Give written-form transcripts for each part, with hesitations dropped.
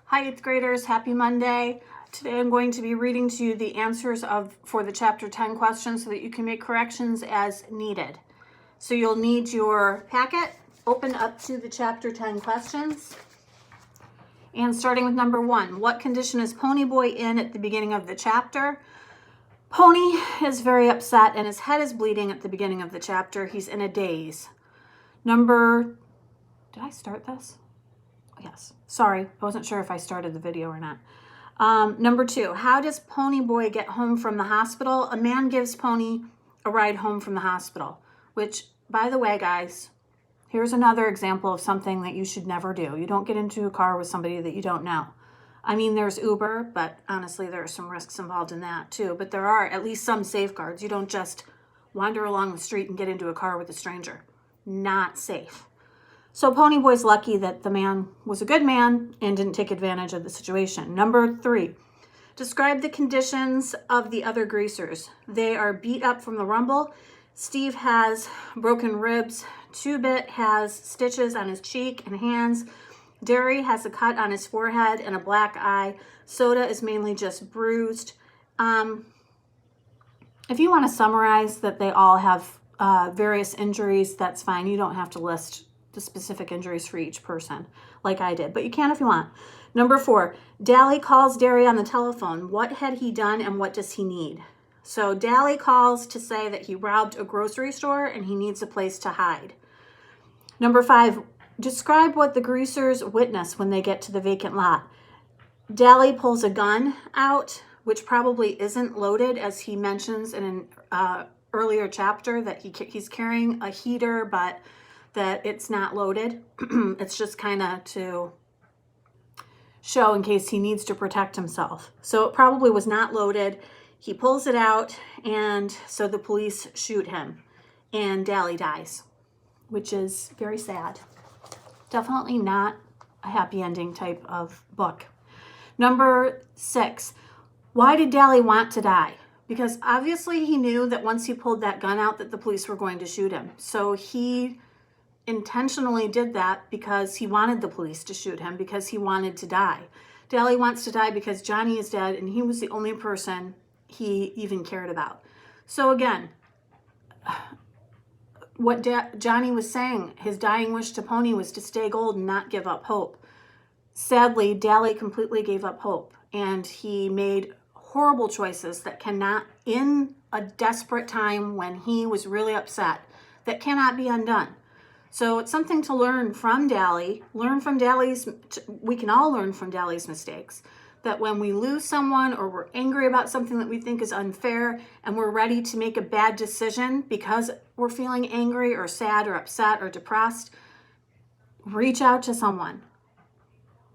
Hi 8th graders, happy Monday. Today I'm going to be reading to you the answers for the chapter 10 questions so that you can make corrections as needed. So you'll need your packet, open up to the chapter 10 questions. And starting with number 1, what condition is Ponyboy in at the beginning of the chapter? Pony is very upset and his head is bleeding at the beginning of the chapter. He's in a daze. Did I start this? Yes, sorry, I wasn't sure if I started the video or not. Number 2, how does Ponyboy get home from the hospital? A man gives Pony a ride home from the hospital, which, by the way, guys, here's another example of something that you should never do. You don't get into a car with somebody that you don't know. I mean, there's Uber, but honestly, there are some risks involved in that too. But there are at least some safeguards. You don't just wander along the street and get into a car with a stranger. Not safe. So Ponyboy's lucky that the man was a good man and didn't take advantage of the situation. Number 3, describe the conditions of the other greasers. They are beat up from the rumble. Steve has broken ribs. Two-Bit has stitches on his cheek and hands. Derry has a cut on his forehead and a black eye. Soda is mainly just bruised. If you want to summarize that they all have various injuries, that's fine. You don't have to list the specific injuries for each person like I did, but you can if you want. Number 4, Dally calls Derry on the telephone. What had he done and what does he need? So Dally calls to say that he robbed a grocery store and he needs a place to hide. Number 5, describe what the greasers witness when they get to the vacant lot. Dally pulls a gun out, which probably isn't loaded, as he mentions in an earlier chapter that he's carrying a heater, but that it's not loaded. It's just kind of to show in case he needs to protect himself. So it probably was not loaded. He pulls it out, and so the police shoot him, and Dally dies, which is very sad. Definitely not a happy ending type of book. Number 6, why did Dally want to die? Because obviously he knew that once he pulled that gun out that the police were going to shoot him. So he intentionally did that because he wanted the police to shoot him, because he wanted to die. Dally wants to die because Johnny is dead and he was the only person he even cared about. So again, what Johnny was saying, his dying wish to Pony was to stay gold and not give up hope. Sadly, Dally completely gave up hope and he made horrible choices that cannot, in a desperate time when he was really upset, that cannot be undone. So it's something to learn from Dally. We can all learn from Dally's mistakes. That when we lose someone or we're angry about something that we think is unfair and we're ready to make a bad decision because we're feeling angry or sad or upset or depressed, reach out to someone.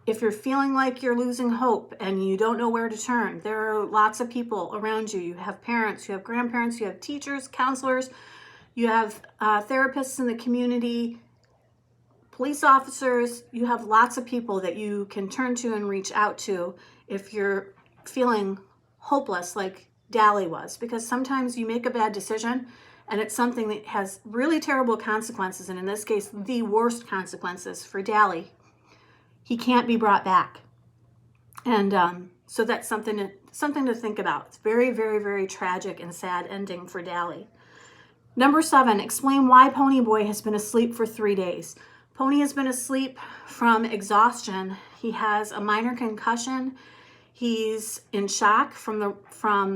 If you're feeling like you're losing hope and you don't know where to turn, there are lots of people around you. You have parents, you have grandparents, you have teachers, counselors, you have therapists in the community, police officers. You have lots of people that you can turn to and reach out to if you're feeling hopeless like Dally was. Because sometimes you make a bad decision and it's something that has really terrible consequences, and in this case, the worst consequences for Dally. He can't be brought back. And so that's something to think about. It's very, very, very tragic and sad ending for Dally. Number 7, explain why Ponyboy has been asleep for 3 days. Pony has been asleep from exhaustion. He has a minor concussion. He's in shock from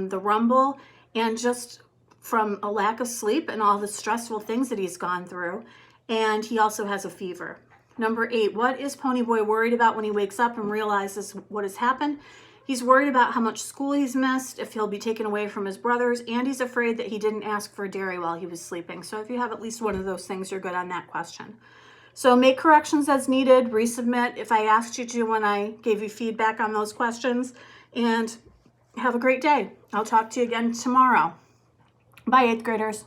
the rumble and just from a lack of sleep and all the stressful things that he's gone through. And he also has a fever. Number 8, what is Ponyboy worried about when he wakes up and realizes what has happened? He's worried about how much school he's missed, if he'll be taken away from his brothers, and he's afraid that he didn't ask for Derry while he was sleeping. So if you have at least one of those things, you're good on that question. So make corrections as needed, resubmit if I asked you to when I gave you feedback on those questions, and have a great day. I'll talk to you again tomorrow. Bye, 8th graders.